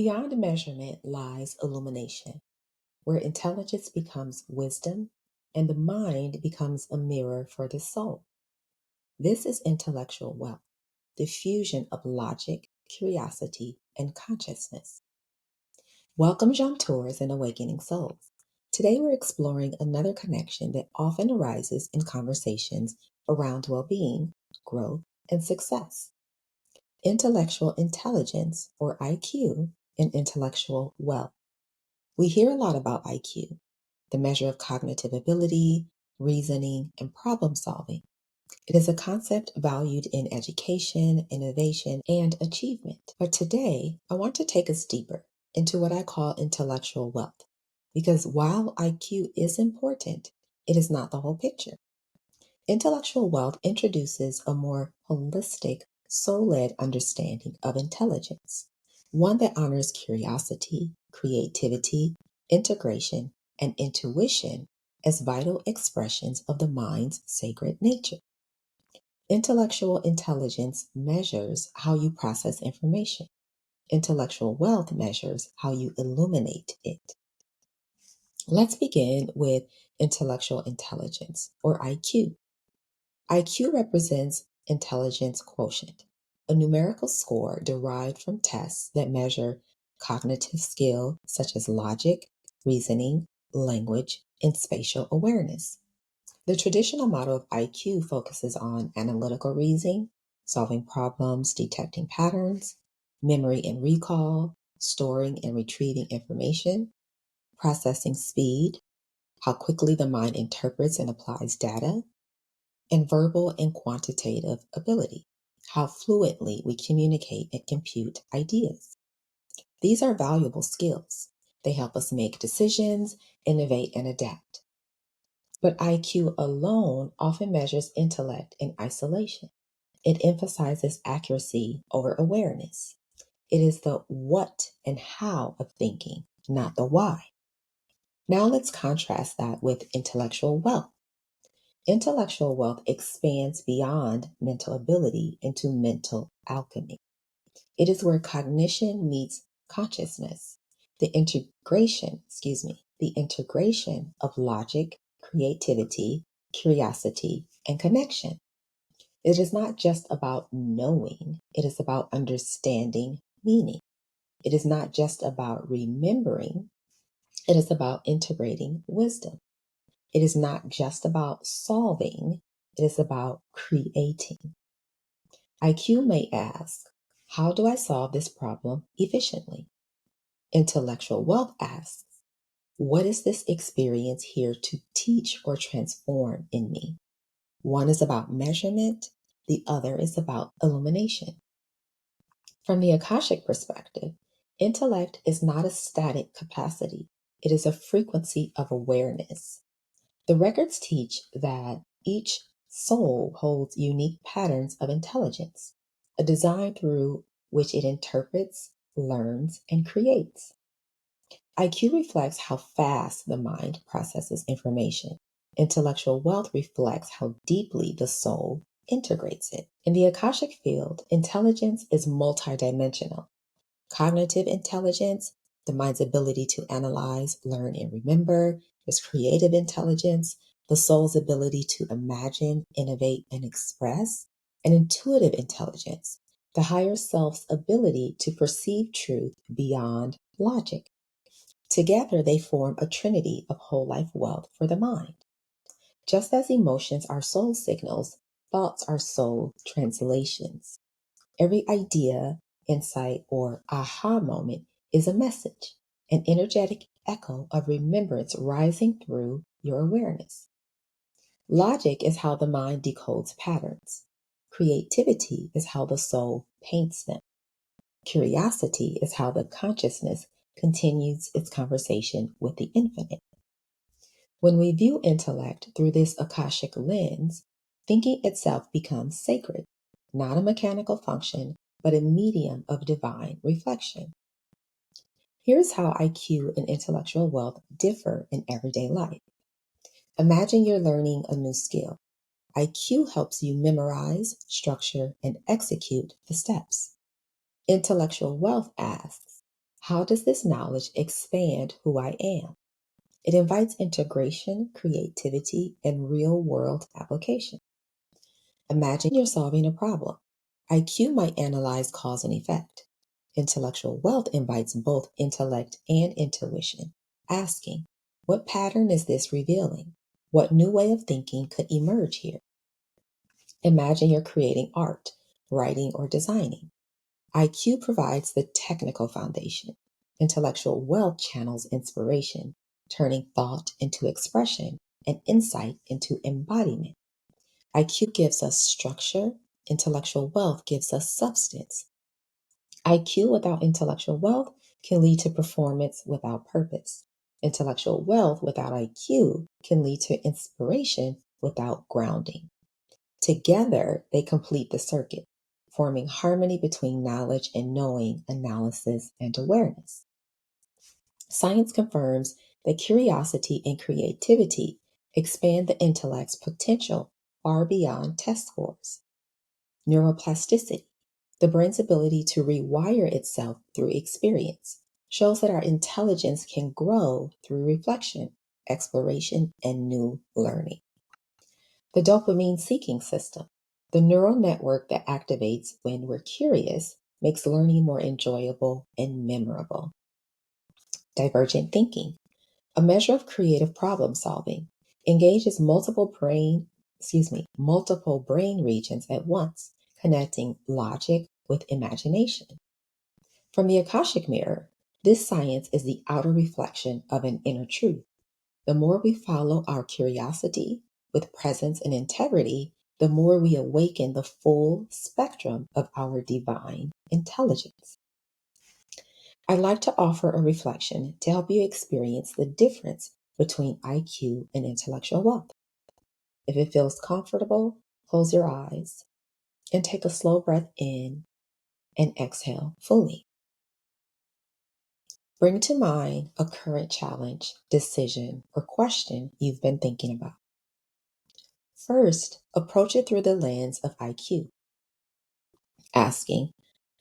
Beyond measurement lies illumination, where intelligence becomes wisdom and the mind becomes a mirror for the soul. This is intellectual wealth, the fusion of logic, curiosity, and consciousness. Welcome, Jaunteurs and awakening souls. Today we're exploring another connection that often arises in conversations around well-being, growth, and success. Intellectual intelligence, or IQ, and intellectual wealth. We hear a lot about IQ, the measure of cognitive ability, reasoning, and problem solving. It is a concept valued in education, innovation, and achievement. But today, I want to take us deeper into what I call intellectual wealth. Because while IQ is important, it is not the whole picture. Intellectual wealth introduces a more holistic, soul-led understanding of intelligence, one that honors curiosity, creativity, integration, and intuition as vital expressions of the mind's sacred nature. Intellectual intelligence measures how you process information. Intellectual wealth measures how you illuminate it. Let's begin with intellectual intelligence, or IQ. IQ represents intelligence quotient, a numerical score derived from tests that measure cognitive skill such as logic, reasoning, language, and spatial awareness. The traditional model of IQ focuses on analytical reasoning, solving problems, detecting patterns, memory and recall, storing and retrieving information, processing speed, how quickly the mind interprets and applies data, and verbal and quantitative ability, how fluently we communicate and compute ideas. These are valuable skills. They help us make decisions, innovate, and adapt. But IQ alone often measures intellect in isolation. It emphasizes accuracy over awareness. It is the what and how of thinking, not the why. Now let's contrast that with intellectual wealth. Intellectual wealth expands beyond mental ability into mental alchemy. It is where cognition meets consciousness, the integration of logic, creativity, curiosity, and connection. It is not just about knowing, it is about understanding meaning. It is not just about remembering, it is about integrating wisdom. It is not just about solving, it is about creating. IQ may ask, how do I solve this problem efficiently? Intellectual wealth asks, what is this experience here to teach or transform in me? One is about measurement, the other is about illumination. From the Akashic perspective, intellect is not a static capacity, it is a frequency of awareness. The records teach that each soul holds unique patterns of intelligence, a design through which it interprets, learns, and creates. IQ reflects how fast the mind processes information. Intellectual wealth reflects how deeply the soul integrates it. In the Akashic field, intelligence is multidimensional. Cognitive intelligence, the mind's ability to analyze, learn, and remember, is creative intelligence, the soul's ability to imagine, innovate, and express, and intuitive intelligence, the higher self's ability to perceive truth beyond logic. Together, they form a trinity of whole life wealth for the mind. Just as emotions are soul signals, thoughts are soul translations. Every idea, insight, or aha moment is a message, an energetic echo of remembrance rising through your awareness. Logic is how the mind decodes patterns. Creativity is how the soul paints them. Curiosity is how the consciousness continues its conversation with the infinite. When we view intellect through this Akashic lens, thinking itself becomes sacred, not a mechanical function, but a medium of divine reflection. Here's how IQ and intellectual wealth differ in everyday life. Imagine you're learning a new skill. IQ helps you memorize, structure, and execute the steps. Intellectual wealth asks, How does this knowledge expand who I am? It invites integration, creativity, and real world application. Imagine you're solving a problem. IQ might analyze cause and effect. Intellectual wealth invites both intellect and intuition, asking, what pattern is this revealing? What new way of thinking could emerge here? Imagine you're creating art, writing, or designing. IQ provides the technical foundation. Intellectual wealth channels inspiration, turning thought into expression and insight into embodiment. IQ gives us structure, intellectual wealth gives us substance. IQ without intellectual wealth can lead to performance without purpose. Intellectual wealth without IQ can lead to inspiration without grounding. Together, they complete the circuit, forming harmony between knowledge and knowing, analysis and awareness. Science confirms that curiosity and creativity expand the intellect's potential far beyond test scores. Neuroplasticity, the brain's ability to rewire itself through experience, shows that our intelligence can grow through reflection, exploration, and new learning. The dopamine seeking system, the neural network that activates when we're curious, makes learning more enjoyable and memorable. Divergent thinking, a measure of creative problem solving, engages multiple brain regions at once, connecting logic with imagination. From the Akashic mirror, this science is the outer reflection of an inner truth. The more we follow our curiosity with presence and integrity, the more we awaken the full spectrum of our divine intelligence. I'd like to offer a reflection to help you experience the difference between IQ and intellectual wealth. If it feels comfortable, close your eyes and take a slow breath in and exhale fully. Bring to mind a current challenge, decision, or question you've been thinking about. First, approach it through the lens of IQ, asking,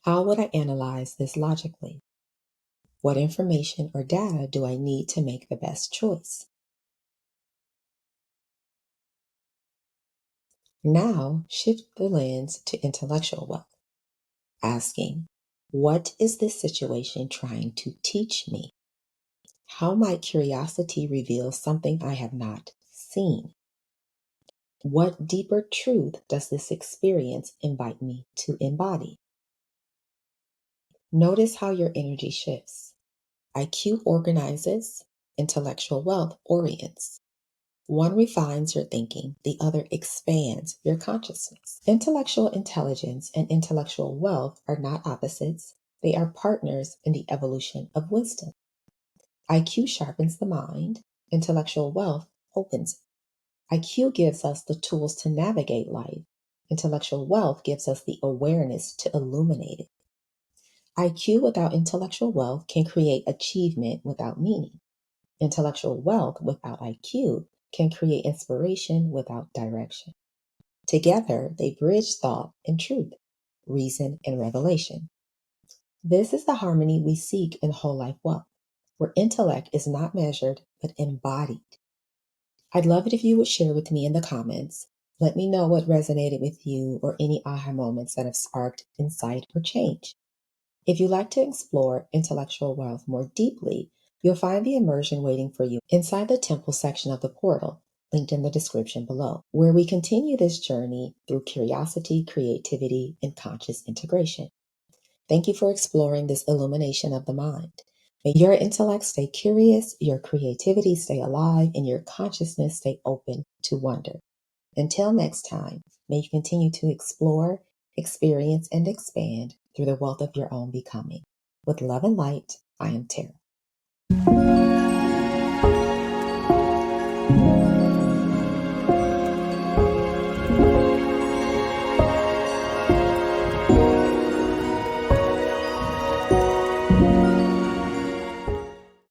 how would I analyze this logically? What information or data do I need to make the best choice? Now, shift the lens to intellectual wealth, asking, what is this situation trying to teach me? How might curiosity reveal something I have not seen? What deeper truth does this experience invite me to embody? Notice how your energy shifts. IQ organizes, intellectual wealth orients. One refines your thinking, the other expands your consciousness. Intellectual intelligence and intellectual wealth are not opposites, they are partners in the evolution of wisdom. IQ sharpens the mind, intellectual wealth opens it. IQ gives us the tools to navigate life, intellectual wealth gives us the awareness to illuminate it. IQ without intellectual wealth can create achievement without meaning. Intellectual wealth without IQ can create inspiration without direction. Together, they bridge thought and truth, reason and revelation. This is the harmony we seek in whole life wealth, where intellect is not measured but embodied. I'd love it if you would share with me in the comments. Let me know what resonated with you or any aha moments that have sparked insight or change. If you'd like to explore intellectual wealth more deeply, you'll find the immersion waiting for you inside the temple section of the portal, linked in the description below, where we continue this journey through curiosity, creativity, and conscious integration. Thank you for exploring this illumination of the mind. May your intellect stay curious, your creativity stay alive, and your consciousness stay open to wonder. Until next time, may you continue to explore, experience, and expand through the wealth of your own becoming. With love and light, I am Tara.